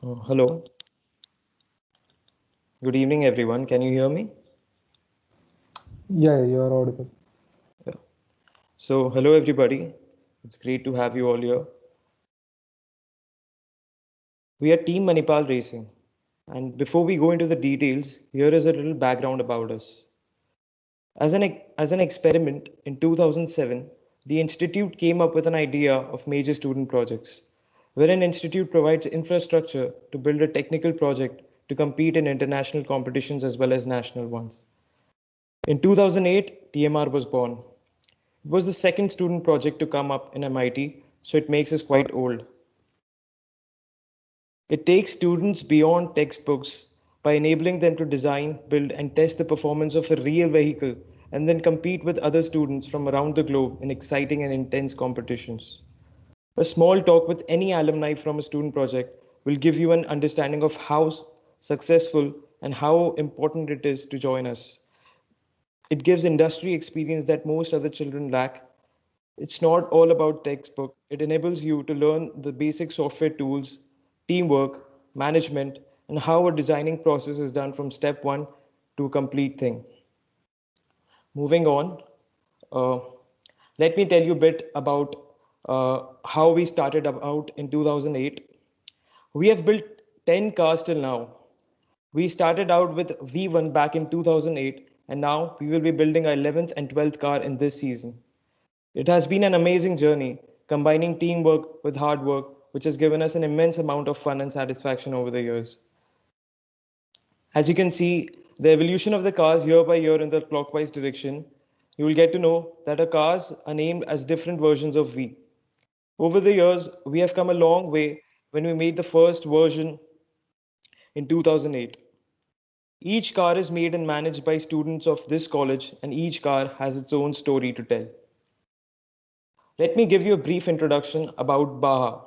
Hello. Good evening, everyone. Can you hear me? Yeah, you are audible. Yeah. So, hello, everybody. It's great to have you all here. We are Team Manipal Racing. And before we go into the details, here is a little background about us. As an experiment in 2007, the Institute came up with an idea of major student projects, where an institute provides infrastructure to build a technical project to compete in international competitions as well as national ones. In 2008, TMR was born. It was the second student project to come up in MIT, so it makes us quite old. It takes students beyond textbooks by enabling them to design, build, and test the performance of a real vehicle and then compete with other students from around the globe in exciting and intense competitions. A small talk with any alumni from a student project will give you an understanding of how successful and how important it is to join us. It gives industry experience that most other children lack. It's not all about textbook. It enables you to learn the basic software tools, teamwork, management, and how a designing process is done from step one to a complete thing. Moving on, uh, let me tell you a bit about how we started about in 2008. We have built 10 cars till now. We started out with V1 back in 2008, and now we will be building our 11th and 12th car in this season. It has been an amazing journey, combining teamwork with hard work, which has given us an immense amount of fun and satisfaction over the years. As you can see, the evolution of the cars year by year in the clockwise direction, you will get to know that our cars are named as different versions of V. Over the years, we have come a long way when we made the first version in 2008. Each car is made and managed by students of this college, and each car has its own story to tell. Let me give you a brief introduction about Baha.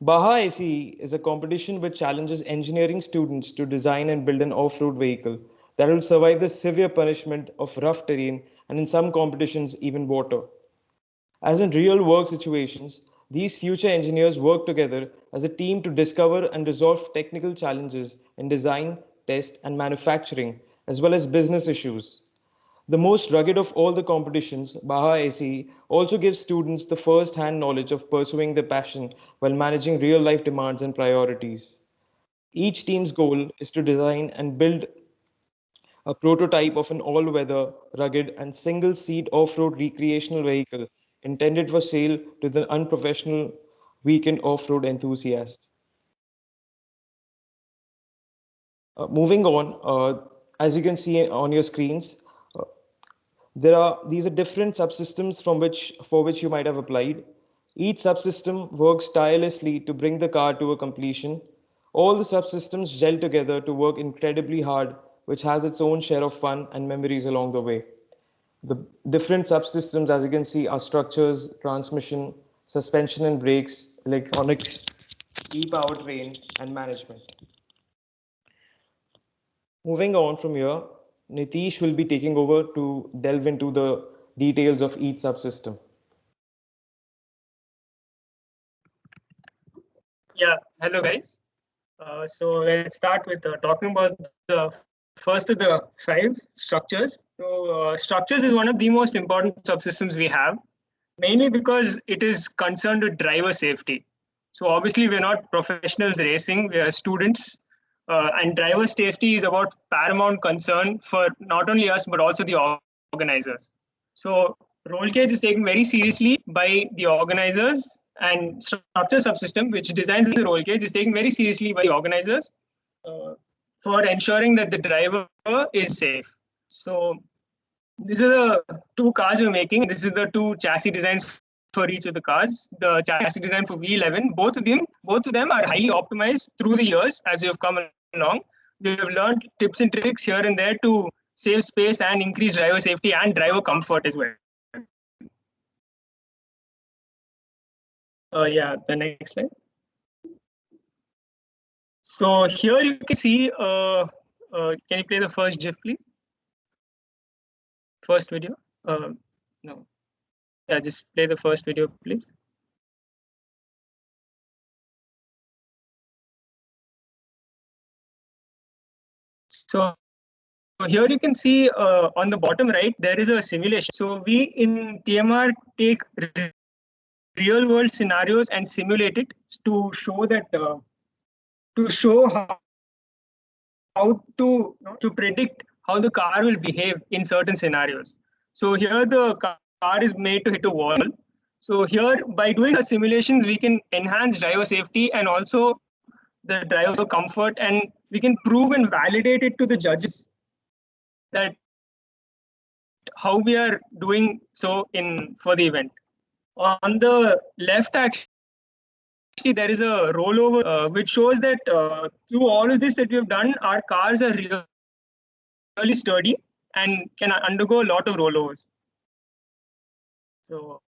Baha ACE is a competition which challenges engineering students to design and build an off road vehicle that will survive the severe punishment of rough terrain and, in some competitions, even water. As in real work situations, these future engineers work together as a team to discover and resolve technical challenges in design, test, and manufacturing, as well as business issues. The most rugged of all the competitions, Baha ACE, also gives students the first hand knowledge of pursuing their passion while managing real life demands and priorities. Each team's goal is to design and build a prototype of an all weather, rugged, and single seat off road recreational vehicle intended for sale to the unprofessional weekend off road enthusiast. Moving on, as you can see on your screens, uh, these are different subsystems for which you might have applied. Each subsystem works tirelessly to bring the car to a completion. All the subsystems gel together to work incredibly hard, which has its own share of fun and memories along the way. The different subsystems, as you can see, are structures, transmission, suspension and brakes, electronics, e-powertrain, and management. Moving on from here, Nitish will be taking over to delve into the details of each subsystem. Yeah, hello guys. So let's start with talking about the first of the 5 structures. Structures is one of the most important subsystems we have, mainly because it is concerned with driver safety. So obviously we're not professionals racing; we are students, and driver safety is about paramount concern for not only us but also the organizers. So roll cage is taken very seriously by the organizers, and structure subsystem, which designs the roll cage, is taken very seriously by the organizers uh, for ensuring that the driver is safe. So these are the 2 cars we're making. This is the 2 chassis designs for each of the cars. The chassis design for V11, both of them are highly optimized through the years as we have come along. We have learned tips and tricks here and there to save space and increase driver safety and driver comfort as well. Yeah, the next slide. So here you can see, can you play the first GIF, please? First video. No. Yeah, just play the first video, please. So here you can see on the bottom right, there is a simulation. So we in TMR take real world scenarios and simulate it to show that to show how to predict how the car will behave in certain scenarios. So here the car is made to hit a wall. So here by doing the simulations, we can enhance driver safety and also the driver comfort, and we can prove and validate it to the judges that how we are doing so in for the event. On the left, actually, there is a rollover which shows that through all of this that we have done, our cars are really sturdy and can undergo a lot of rollovers. So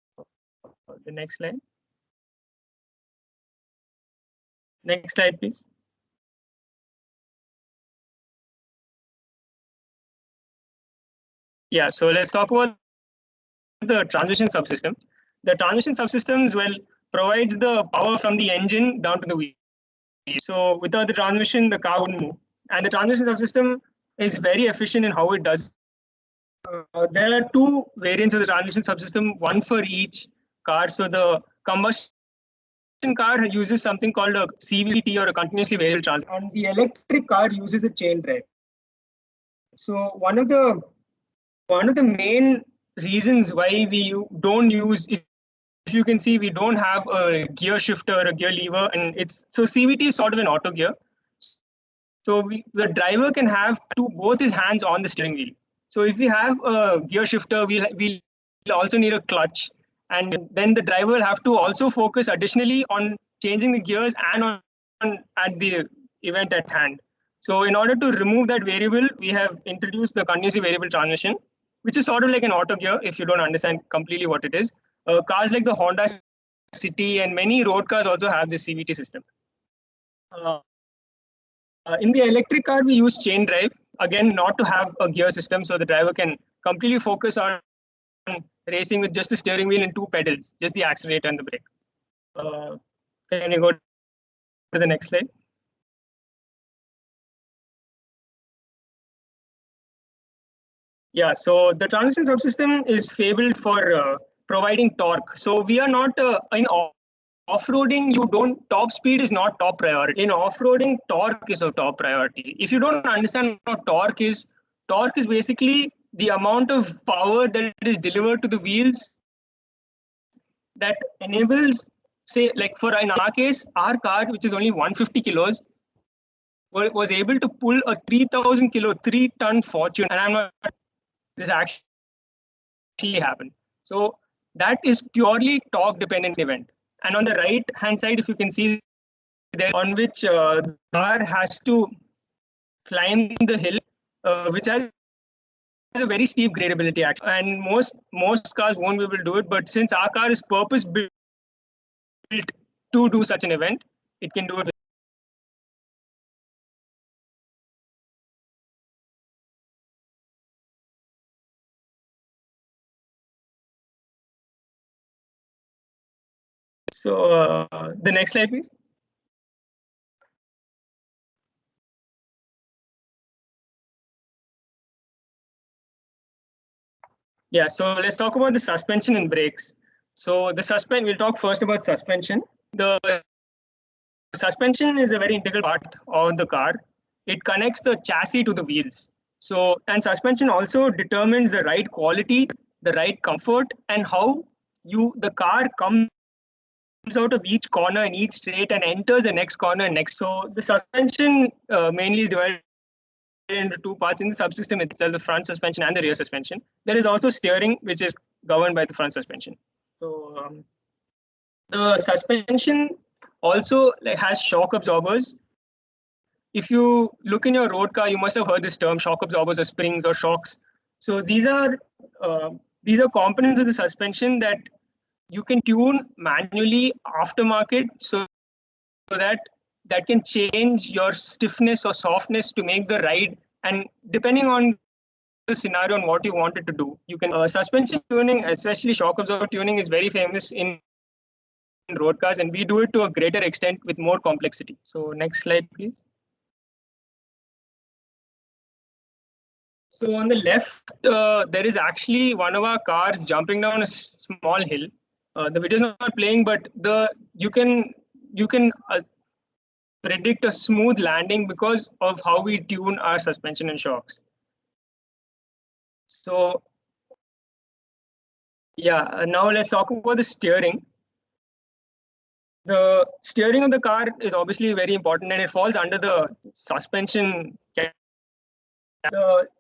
the next slide. Next slide, please. Yeah, so let's talk about the transmission subsystem. The transmission subsystems will provides the power from the engine down to the wheel. So without the transmission, the car wouldn't move. And the transmission subsystem is very efficient in how it does. There are two variants of the transmission subsystem, one for each car. So the combustion car uses something called a CVT or a continuously variable transmission, and the electric car uses a chain drive. So one of the main reasons why we don't use, if you can see, we don't have a gear shifter or a gear lever, and it's so CVT is sort of an auto gear. So the driver can have both his hands on the steering wheel. So if we have a gear shifter, we'll also need a clutch, and then the driver will have to also focus additionally on changing the gears and on at the event at hand. So in order to remove that variable, we have introduced the continuously variable transmission, which is sort of like an auto gear if you don't understand completely what it is. Cars like the Honda City and many road cars also have this CVT system. In the electric car, we use chain drive, again, not to have a gear system, so the driver can completely focus on racing with just the steering wheel and two pedals, just the accelerator and the brake. Can you go to the next slide? Yeah, so the transmission subsystem is fabled for providing torque. So we are not in off-roading, top speed is not top priority. In off-roading, torque is a top priority. If you don't understand what torque is basically the amount of power that is delivered to the wheels that enables, say, like for in our case, our car, which is only 150 kilos, was able to pull a 3,000 kilo, 3-ton Fortune, and I'm not. This actually happened. So that is purely torque dependent event. And on the right hand side, if you can see there, on which the car has to climb the hill, which has a very steep gradability actually. And most cars won't be able to do it, but since our car is purpose built to do such an event, it can do it. So the next slide, please. Yeah, so let's talk about the suspension and brakes. So we'll talk first about suspension. The suspension is a very integral part of the car. It connects the chassis to the wheels. So, and suspension also determines the right quality, the right comfort, and how the car comes out of each corner in each straight and enters the next corner next. So the suspension mainly is divided into two parts in the subsystem itself, the front suspension and the rear suspension. There is also steering, which is governed by the front suspension. So the suspension also has shock absorbers. If you look in your road car, you must have heard this term, shock absorbers or springs or shocks. So these are components of the suspension that you can tune manually aftermarket, so that can change your stiffness or softness to make the ride, and depending on the scenario and what you wanted to do, you can suspension tuning, especially shock absorber tuning, is very famous in road cars, and we do it to a greater extent with more complexity. So next slide, please. So on the left, there is actually one of our cars jumping down a small hill. The video is not playing, but you can predict a smooth landing because of how we tune our suspension and shocks. So yeah, now let's talk about the steering. The steering of the car is obviously very important, and it falls under the suspension.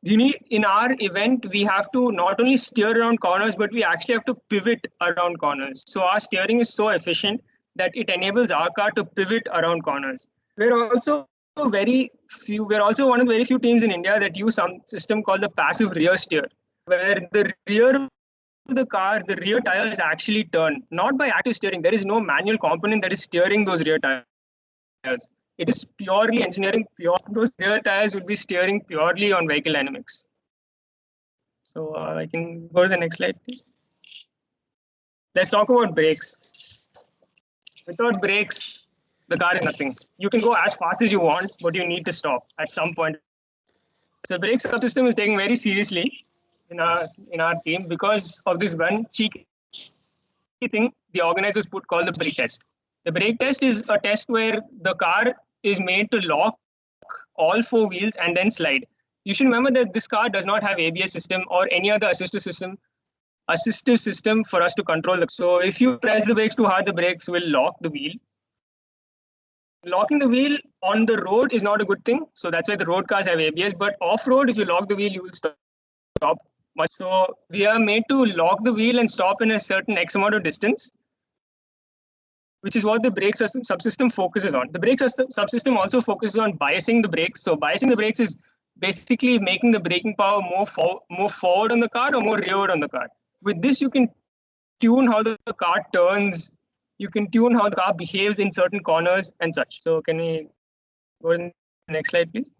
In our event, we have to not only steer around corners, but we actually have to pivot around corners. So our steering is so efficient that it enables our car to pivot around corners. We're also We're also one of the very few teams in India that use some system called the passive rear steer, where the rear of the car, the rear tires actually turn, not by active steering. There is no manual component that is steering those rear tires. It is purely engineering. Those rear tires will be steering purely on vehicle dynamics. So I can go to the next slide, please. Let's talk about brakes. Without brakes, the car is nothing. You can go as fast as you want, but you need to stop at some point. So the brake subsystem is taken very seriously in our team because of this one cheeky thing the organizers put called the brake test. The brake test is a test where the car is made to lock all four wheels and then slide. You should remember that this car does not have ABS system or any other assistive system for us to control the. So if you press the brakes too hard, the brakes will lock the wheel. Locking the wheel on the road is not a good thing. So that's why the road cars have ABS. But off-road, if you lock the wheel, you will stop much. So we are made to lock the wheel and stop in a certain X amount of distance, which is what the brake subsystem focuses on. The brake subsystem also focuses on biasing the brakes. So biasing the brakes is basically making the braking power more forward on the car or more rearward on the car. With this, you can tune how the car turns. You can tune how the car behaves in certain corners and such. So can we go to the next slide, please?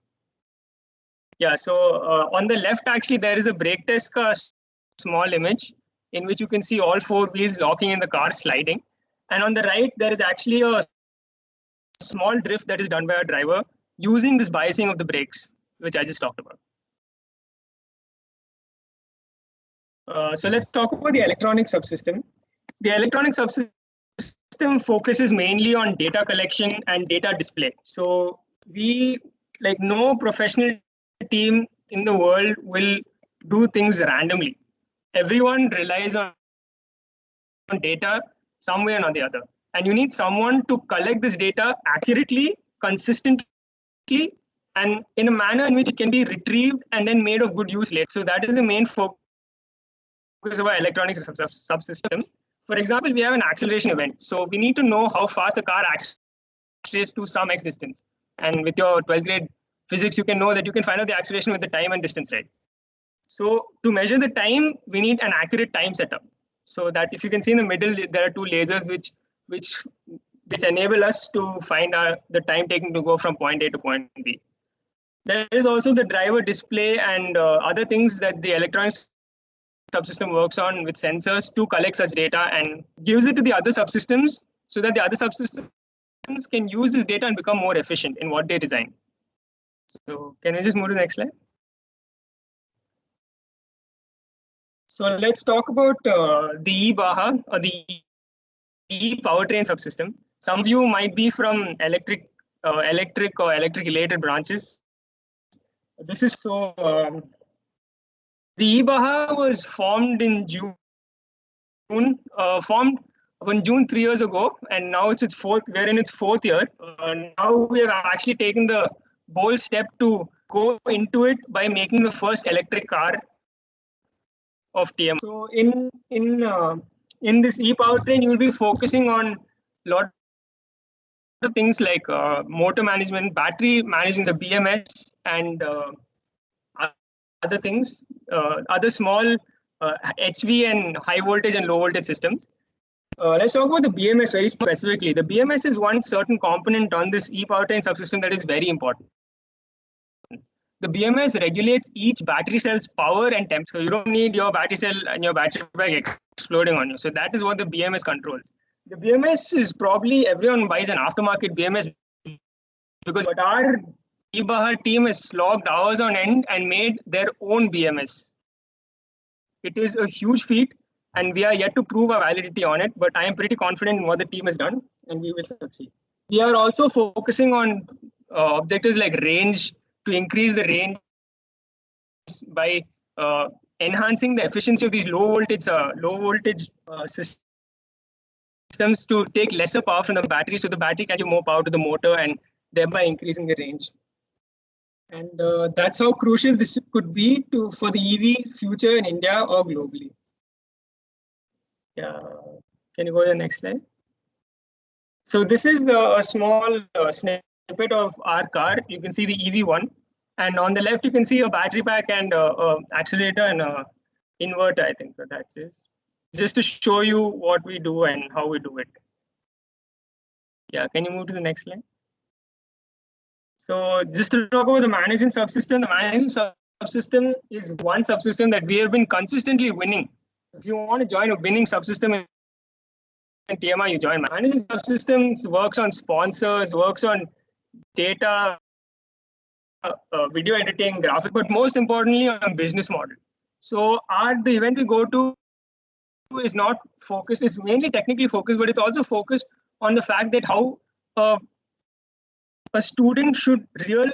Yeah, so on the left, actually, there is a brake test small image in which you can see all four wheels locking in the car sliding. And on the right, there is actually a small drift that is done by a driver using this biasing of the brakes, which I just talked about. So let's talk about the electronic subsystem. The electronic subsystem focuses mainly on data collection and data display. So no professional team in the world will do things randomly. Everyone relies on data some way or the other. And you need someone to collect this data accurately, consistently, and in a manner in which it can be retrieved and then made of good use later. So that is the main focus of our electronic subsystem. For example, we have an acceleration event. So we need to know how fast the car accelerates to some X distance. And with your 12th grade physics, you can know that you can find out the acceleration with the time and distance, right? So to measure the time, we need an accurate time setup. So that if you can see in the middle, there are two lasers which enable us to find the time taken to go from point A to point B. There is also the driver display and other things that the electronic subsystem works on with sensors to collect such data and gives it to the other subsystems so that the other subsystems can use this data and become more efficient in what they design. So can we just move to the next slide? So let's talk about the e-Baha or the e-powertrain subsystem. Some of you might be from electric or electric-related branches. This is so. The e-Baha was formed in June. Formed on June 3 years ago, and now it's its fourth. We're in its fourth year. Now we have actually taken the bold step to go into it by making the first electric car of TM. So in this e-powertrain, you will be focusing on a lot of things like motor management, battery managing the BMS, and other things, other small HV and high voltage and low voltage systems. Let's talk about the BMS very specifically. The BMS is one certain component on this e-powertrain subsystem that is very important. The BMS regulates each battery cell's power and temp. So you don't need your battery cell and your battery pack exploding on you. So that is what the BMS controls. The BMS is probably everyone buys an aftermarket BMS because but our Bahar team has slogged hours on end and made their own BMS. It is a huge feat, and we are yet to prove our validity on it, but I am pretty confident in what the team has done, and we will succeed. We are also focusing on objectives like range, to increase the range by enhancing the efficiency of these low voltage systems to take lesser power from the battery, so the battery can give more power to the motor and thereby increasing the range. And that's how crucial this could be for the EV future in India or globally. Yeah, can you go to the next slide? So this is a small snippet of our car. You can see the EV one, and on the left you can see a battery pack and accelerator and inverter. I think that is just to show you what we do and how we do it. Yeah, can you move to the next slide? So just to talk about the management subsystem, the management subsystem is one subsystem that we have been consistently winning. If you want to join a winning subsystem in TMI, you join. Management subsystems works on sponsors, works on data, video editing, graphic, but most importantly on business model. So the event we go to is not focused, it's mainly technically focused, but it's also focused on the fact that how a student should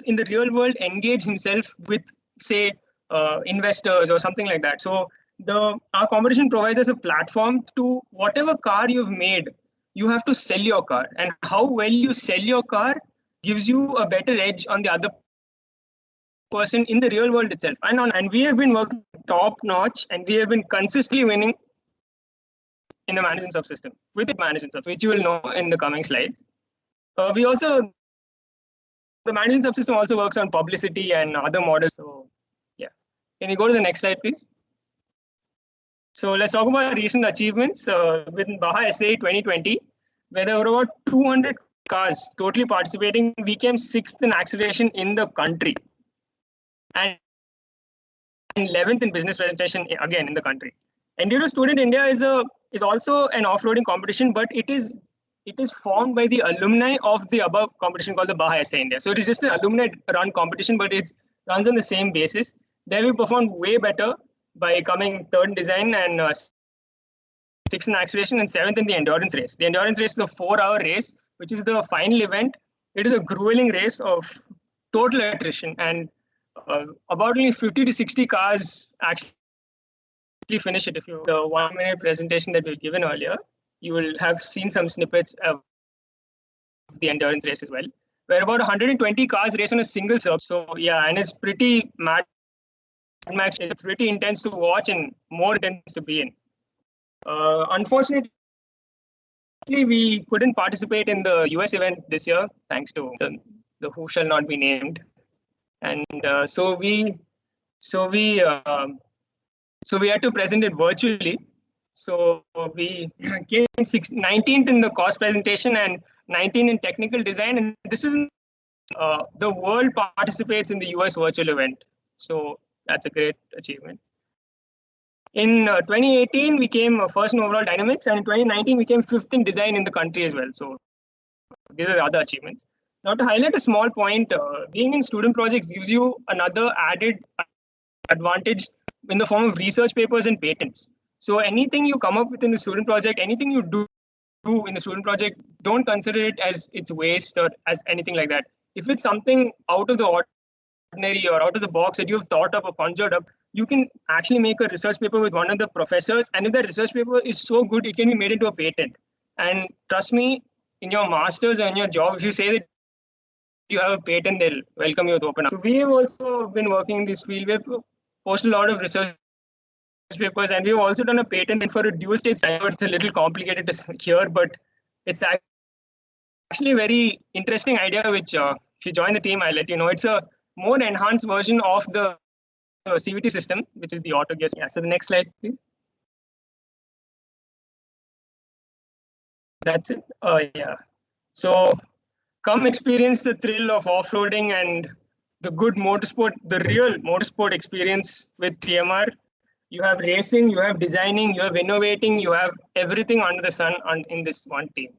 in the real world engage himself with, say, investors or something like that. So our competition provides us a platform to whatever car you've made, you have to sell your car, and how well you sell your car gives you a better edge on the other person in the real world itself. And we have been working top notch, and we have been consistently winning in the management subsystem with the management subsystem, which you will know in the coming slides. The management subsystem also works on publicity and other models. So yeah, can you go to the next slide, please? So let's talk about recent achievements with Baha SA 2020, where there were about 200 cars totally participating. We came 6th in acceleration in the country and 11th in business presentation again in the country. Enduro Student India is also an off-roading competition, but it is formed by the alumni of the above competition called the Baha SA India. So it is just an alumni-run competition, but it runs on the same basis. There we performed way better by coming 3rd in design and 6th in acceleration and 7th in the endurance race. The endurance race is a 4-hour race, which is the final event. It is a grueling race of total attrition, and about only 50 to 60 cars actually finish it. If you the 1-minute presentation that we've given earlier, you will have seen some snippets of the endurance race as well, where about 120 cars race on a single serve. So yeah, and it's pretty mad match. It's pretty intense to watch and more intense to be in. Unfortunately, we couldn't participate in the US event this year, thanks to the who shall not be named. And so we had to present it virtually. So we came 19th in the cost presentation and 19th in technical design. And this is the world participates in the US virtual event. So that's a great achievement. In 2018, we came first in overall dynamics, and in 2019, we came 5th in design in the country as well. So these are the other achievements. Now, to highlight a small point, being in student projects gives you another added advantage in the form of research papers and patents. So anything you come up with in the student project, anything you do in the student project, don't consider it as its waste or as anything like that. If it's something out of the ordinary or out of the box that you've thought up or conjured up, you can actually make a research paper with one of the professors. And if that research paper is so good, it can be made into a patent. And trust me, in your master's or in your job, if you say that you have a patent, they'll welcome you with open arms. So we have also been working in this field. We've posted a lot of research papers, and we've also done a patent for a dual stage cyber. It's a little complicated to hear, but it's actually a very interesting idea, which if you join the team, I'll let you know. It's a more enhanced version of the CVT system, which is the auto gear. Yeah, so the next slide, please. That's it. Yeah. So come experience the thrill of off-roading and the good motorsport, the real motorsport experience with TMR. You have racing, you have designing, you have innovating, you have everything under the sun in this one team.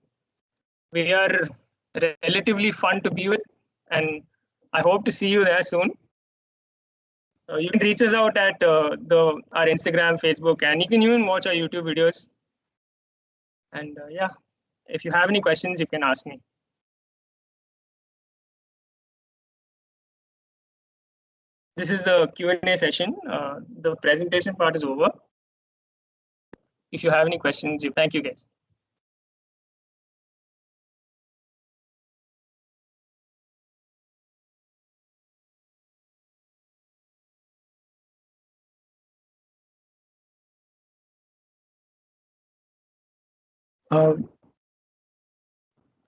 We are relatively fun to be with, and I hope to see you there soon. You can reach us out at our Instagram, Facebook, and you can even watch our YouTube videos. And yeah, if you have any questions, you can ask me. This is the Q&A session. The presentation part is over. If you have any questions, thank you guys.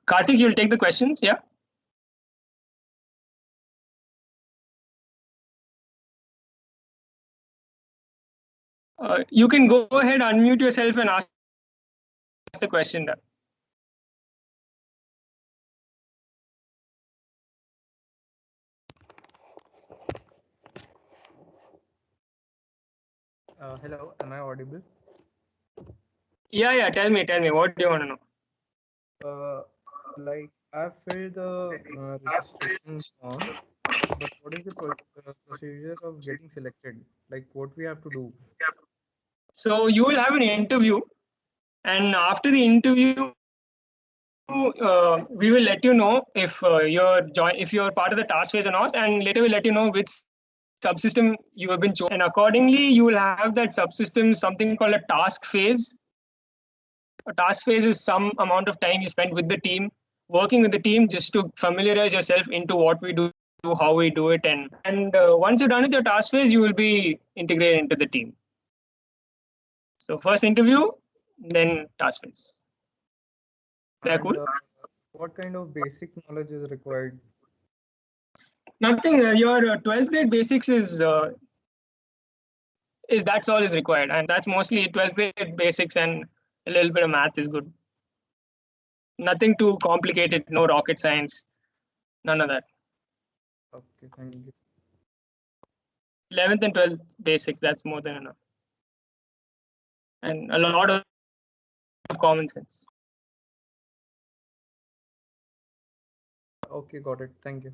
Karthik, you'll take the questions, yeah? You can go ahead, unmute yourself and ask the question. Hello, am I audible? Yeah, tell me, what do you want to know? Like I filled the registration form, but what is the procedure of getting selected? Like what we have to do? So you will have an interview, and after the interview, we will let you know if you're part of the task phase or not, and later we'll let you know which subsystem you have been chosen. And accordingly, you will have that subsystem something called a task phase. A task phase is some amount of time you spend with the team, working with the team just to familiarize yourself into what we do, how we do it, and once you're done with your task phase, you will be integrated into the team. So first interview, then task phase. They're cool. What kind of basic knowledge is required? Nothing. Your 12th grade basics is that's all is required, and that's mostly 12th grade basics, and a little bit of math is good. Nothing too complicated. No rocket science. None of that. Okay, thank you. 11th and 12th basics. That's more than enough, and a lot of common sense. Okay, got it. Thank you.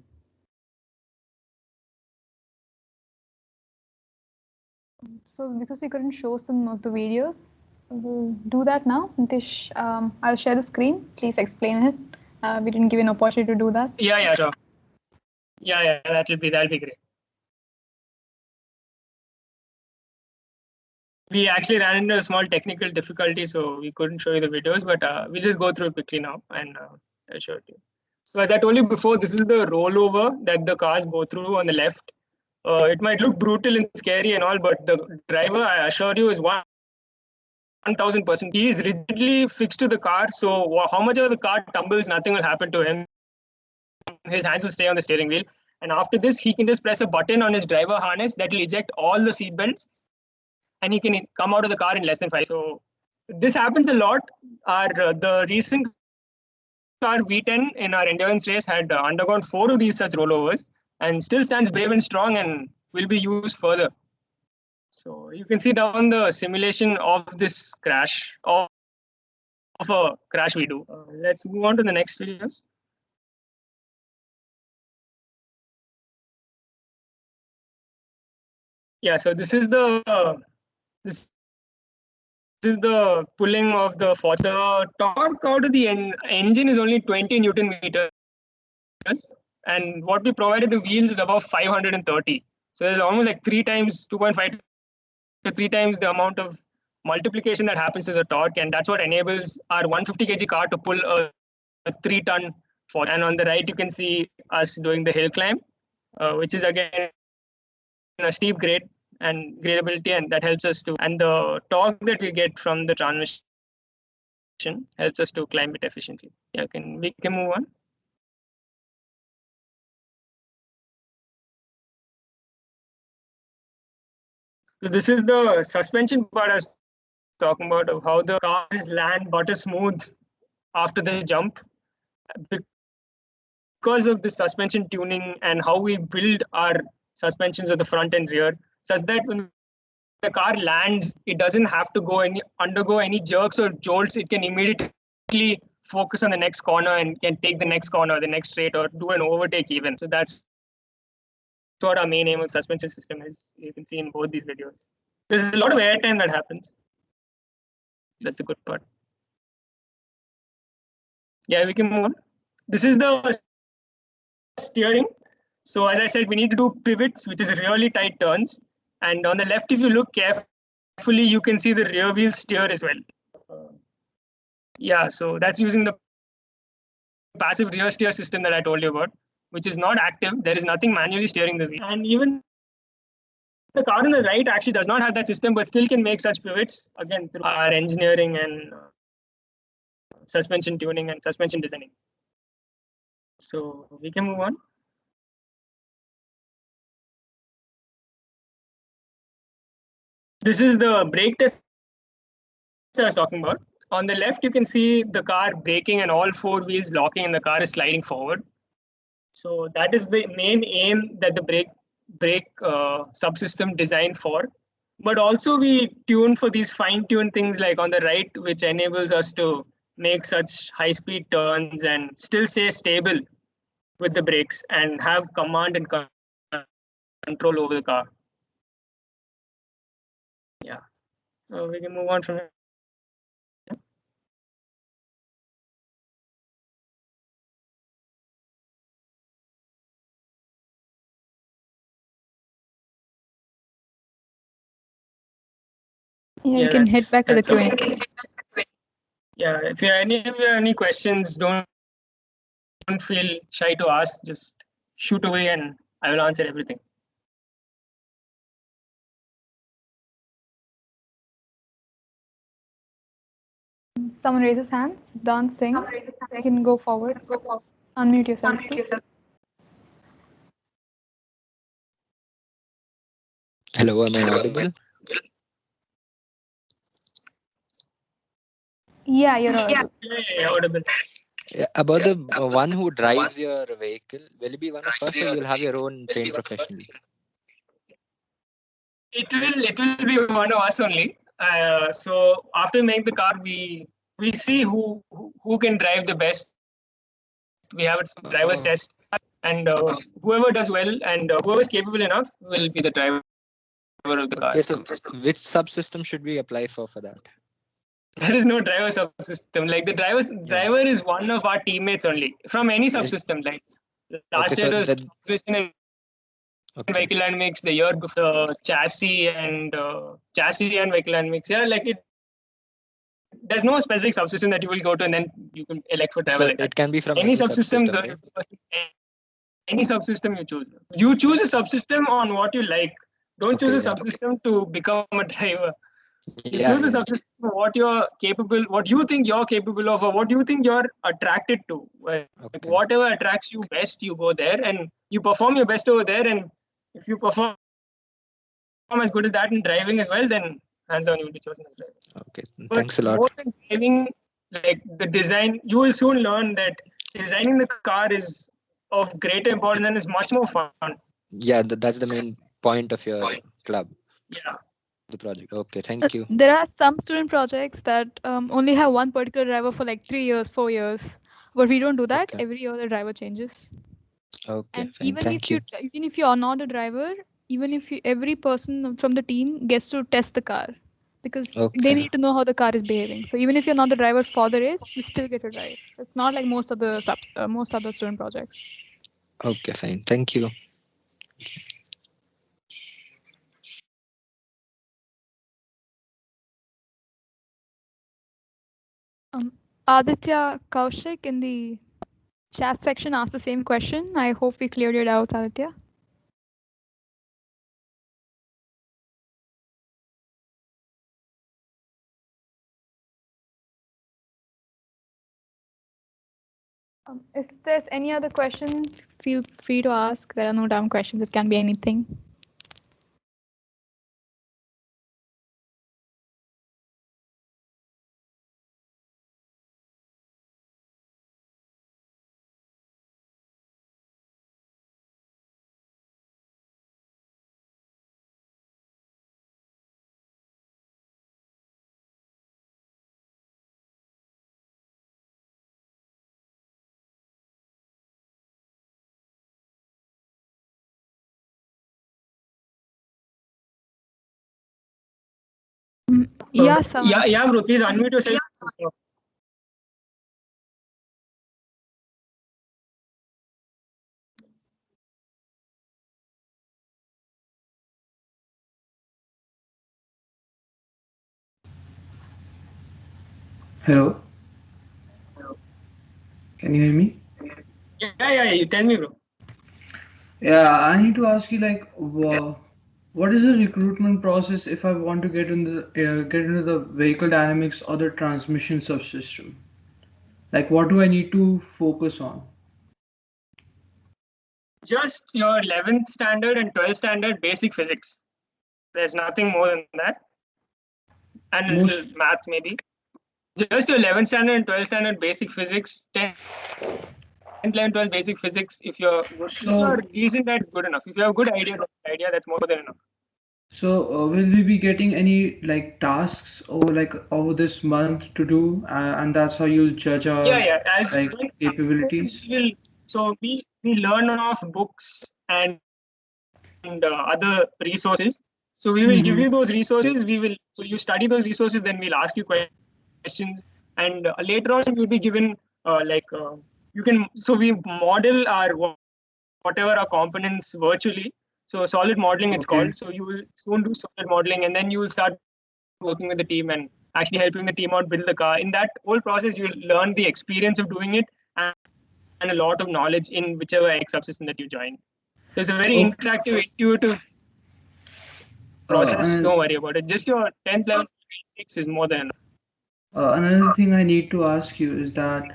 So because we couldn't show some of the videos, we'll do that now. Nitish, I'll share the screen. Please explain it. We didn't give an opportunity to do that. Yeah, sure. Yeah, that'll be great. We actually ran into a small technical difficulty, so we couldn't show you the videos, but we'll just go through it quickly now, and I'll show it to you. So as I told you before, this is the rollover that the cars go through on the left. It might look brutal and scary and all, but the driver, I assure you, is 1000%. He is rigidly fixed to the car, so how much ever the car tumbles, nothing will happen to him. His hands will stay on the steering wheel, and after this, he can just press a button on his driver harness that will eject all the seat belts, and he can come out of the car in less than 5 seconds. So this happens a lot. The recent car V10 in our endurance race had undergone 4 of these such rollovers and still stands brave and strong and will be used further. So you can see down the simulation of this crash, of a crash we do. Let's move on to the next videos. Yeah, so this is the pulling of the torque out of the engine is only 20 Newton meters, and what we provided the wheels is above 530. So there's almost like 3 times 2.5 to 3 times the amount of multiplication that happens to the torque, and that's what enables our 150 kg car to pull a 3-ton fork. And on the right, you can see us doing the hill climb, which is again a steep grade and gradability, and that helps us to. And the torque that we get from the transmission helps us to climb it efficiently. Yeah, we can move on. So this is the suspension part I was talking about, of how the cars land butter smooth after the jump, because of the suspension tuning and how we build our suspensions at the front and rear, such that when the car lands, it doesn't have to undergo any jerks or jolts. It can immediately focus on the next corner and can take the next corner, the next straight, or do an overtake even. So that's what our main aim of suspension system is. You can see in both these videos. There's a lot of airtime that happens. That's a good part. Yeah, we can move on. This is the steering. So as I said, we need to do pivots, which is really tight turns. And on the left, if you look carefully, you can see the rear wheel steer as well. Yeah, so that's using the passive rear steer system that I told you about, which is not active. There is nothing manually steering the wheel. And even the car on the right actually does not have that system, but still can make such pivots, again, through our engineering and suspension tuning and suspension designing. So we can move on. This is the brake test I was talking about. On the left, you can see the car braking and all four wheels locking and the car is sliding forward. So that is the main aim that the brake subsystem designed for. But also we tune for these fine-tuned things like on the right, which enables us to make such high-speed turns and still stay stable with the brakes and have command and control over the car. Yeah, we can move on from here. Yeah, you can head back to the Q&A. Yeah, if you have any questions, don't feel shy to ask. Just shoot away, and I will answer everything. Someone raise his hand. Dan Singh. You can go forward. Unmute yourself, please. Hello, am I audible? Yeah, you're audible. Yeah, audible. About the one who drives your vehicle, will it be one of us or you'll have your own trained professional? It will be one of us only. So after we make the car, we see who can drive the best. We have a driver's test, and whoever does well and whoever is capable enough will be the driver of the car. Okay, so which subsystem should we apply for that? There is no driver subsystem. Like the driver is one of our teammates only from any subsystem. Like last year was transmission and vehicle dynamics. The year before chassis and vehicle dynamics. Yeah, like it. There's no specific subsystem that you will go to and then you can elect for driver. So like that. it can be from any subsystem. right? Any subsystem you choose. You choose a subsystem on what you like. Don't choose a subsystem to become a driver. You choose a subsystem what you're capable, what you think you're capable of, or what you think you're attracted to. Like whatever attracts you best, you go there and you perform your best over there. And if you perform as good as that in driving as well, then hands down you will be chosen as driver. Okay, but thanks a lot. More than driving, like the design, you will soon learn that designing the car is of greater importance and is much more fun. Yeah, that's the main point of your club. Yeah. The project. Okay, thank you. There are some student projects that only have one particular driver for like 3 years, 4 years. But we don't do that. Okay. Every year the driver changes. Okay, And fine. even Thank if even if you are not a driver, even if every person from the team gets to test the car, because they need to know how the car is behaving. So even if you're not the driver for the race, you still get to drive. It's not like most of the most other student projects. Okay, fine. Thank you. Aditya Kaushik in the chat section asked the same question. I hope we cleared your doubts, Aditya. If there's any other question, feel free to ask. There are no dumb questions. It can be anything. Yeah, Saman. Yeah, bro. Please unmute yourself. Hello, can you hear me? Yeah. You tell me, bro. Yeah, I need to ask you like, what is the recruitment process if I want to get into the vehicle dynamics or the transmission subsystem? Like, what do I need to focus on? Just your 11th standard and 12th standard basic physics. There's nothing more than that. And a Most little math, maybe. Just your 11th standard and 12th standard basic physics, 10th, 11th, 12th basic physics. If you're good, if you're so decent, that's good enough. If you have a good idea, that's more than enough. will we be getting any like tasks over this month to do, and that's how you'll judge our Yeah. As like capabilities? we learn off books and other resources. So we will give Mm-hmm. you those resources. So you study those resources, then we'll ask you questions, and later on you'll be given you can. So we model our whatever our components virtually. So solid modeling it's Okay. called. So you will soon do solid modeling, and then you will start working with the team and actually helping the team out build the car. In that whole process, you will learn the experience of doing it and a lot of knowledge in whichever X subsystem that you join. So it's a very Okay. interactive, intuitive process. And Don't worry about it. Just your 10th level basics is more than enough. Another thing I need to ask you is that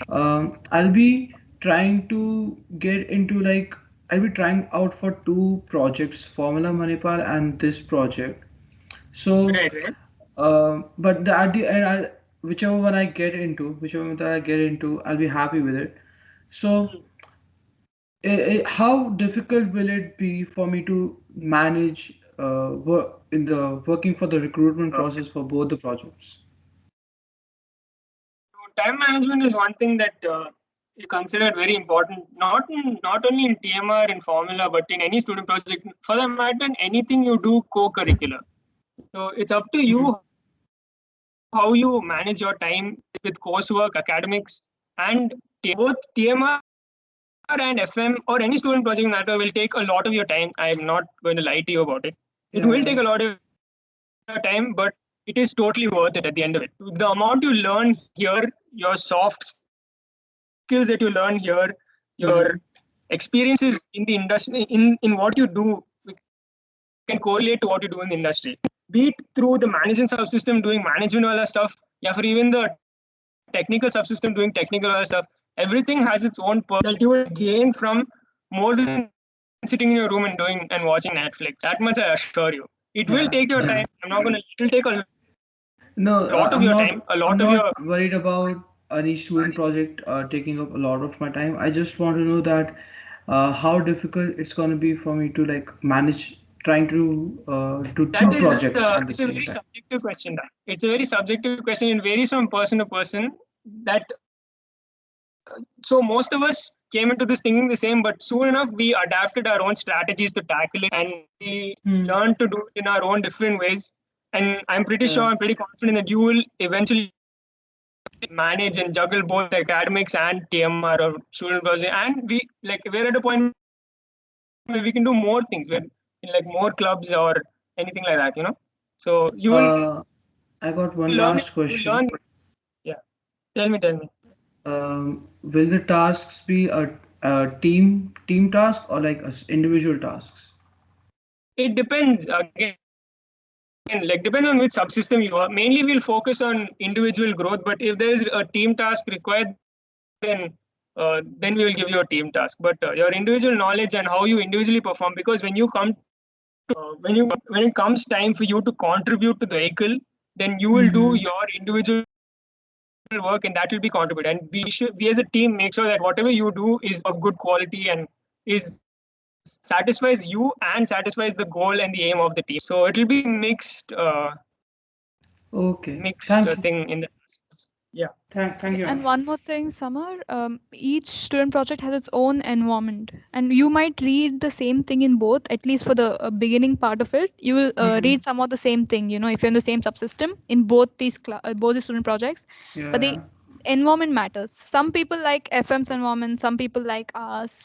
I'll be trying to get into like I'll be trying out for two projects, Formula Manipal and this project. So, Right. at the end, whichever one that I get into, I'll be happy with it. So, how difficult will it be for me to manage working for the recruitment process for both the projects? So time management is one thing that is considered very important, not only in TMR and Formula, but in any student project. For that matter, anything you do co-curricular. So it's up to you how you manage your time with coursework, academics, and both TMR and FM or any student project matter will take a lot of your time. I'm not going to lie to you about it. It Yeah, will yeah. take a lot of your time, but it is totally worth it at the end of it. The amount you learn here, your soft skills that you learn here, your Mhm. experiences in the industry, in what you do, can correlate to what you do in the industry. Be it through the management subsystem doing management wala stuff, yeah, for even the technical subsystem doing technical wala stuff. Everything has its own that you will gain from more than sitting in your room and doing and watching Netflix. That much I assure you. It will Yeah, take your yeah. time. I'm not gonna. It will take a No, lot of your time, a I'm lot of not your. worried about any student project taking up a lot of my time. I just want to know that how difficult it's going to be for me to like manage trying to do That two is projects at the it's a same very time. subjective question. It's a very subjective question. It varies from person to person. That so most of us came into this thinking the same, but soon enough we adapted our own strategies to tackle it, and we Hmm. learned to do it in our own different ways. And I'm pretty sure, Yeah. I'm pretty confident that you will eventually manage and juggle both academics and TMR or student project. And we're at a point where we can do more things with in like more clubs or anything like that. So you will Uh, I got one learn it. last You question. learn. Yeah. Tell me. Will the tasks be a team task or like individual tasks? It depends again. Like depends on which subsystem you are. Mainly, we'll focus on individual growth. But if there is a team task required, then we will give you a team task. But your individual knowledge and how you individually perform, because when you come when it comes time for you to contribute to the vehicle, then you will do Mm-hmm. your individual work, and that will be contributed. And we as a team make sure that whatever you do is of good quality and is satisfies you and satisfies the goal and the aim of the team. So it will be Okay. mixed Thank you. thing in the. Yeah. Thank you. And one more thing, Summer, each student project has its own environment, and you might read the same thing in both. At least for the beginning part of it, you will read some of the same thing. You know, if you're in the same subsystem in both the student projects, but the Yeah. environment matters. Some people like FM's environment, some people like ours.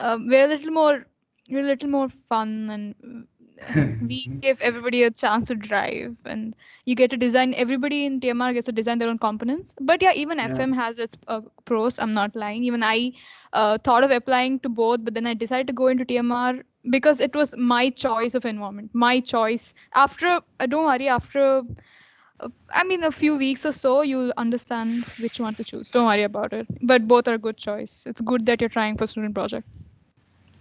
We're a little more fun, and we give everybody a chance to drive, and you get to design. Everybody in TMR gets to design their own components. But yeah, even Yeah. FM has its pros. I'm not lying. Even I thought of applying to both, but then I decided to go into TMR because it was my choice of environment, my choice. After don't worry, after I mean, a few weeks or so, you'll understand which one to choose. Don't worry about it. But both are good choice. It's good that you're trying for student project.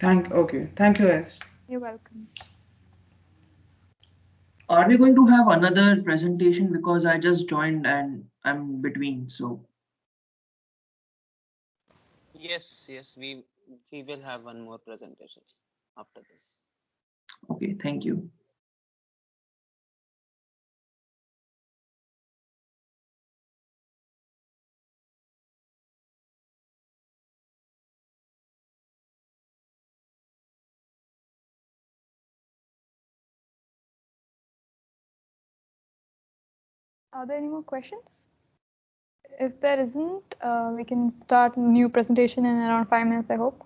Okay. Thank you, guys. You're welcome. Are we going to have another presentation? Because I just joined and I'm between. So Yes, we will have one more presentation after this. okay, thank you. Are there any more questions? If there isn't, we can start a new presentation in around 5 minutes, I hope.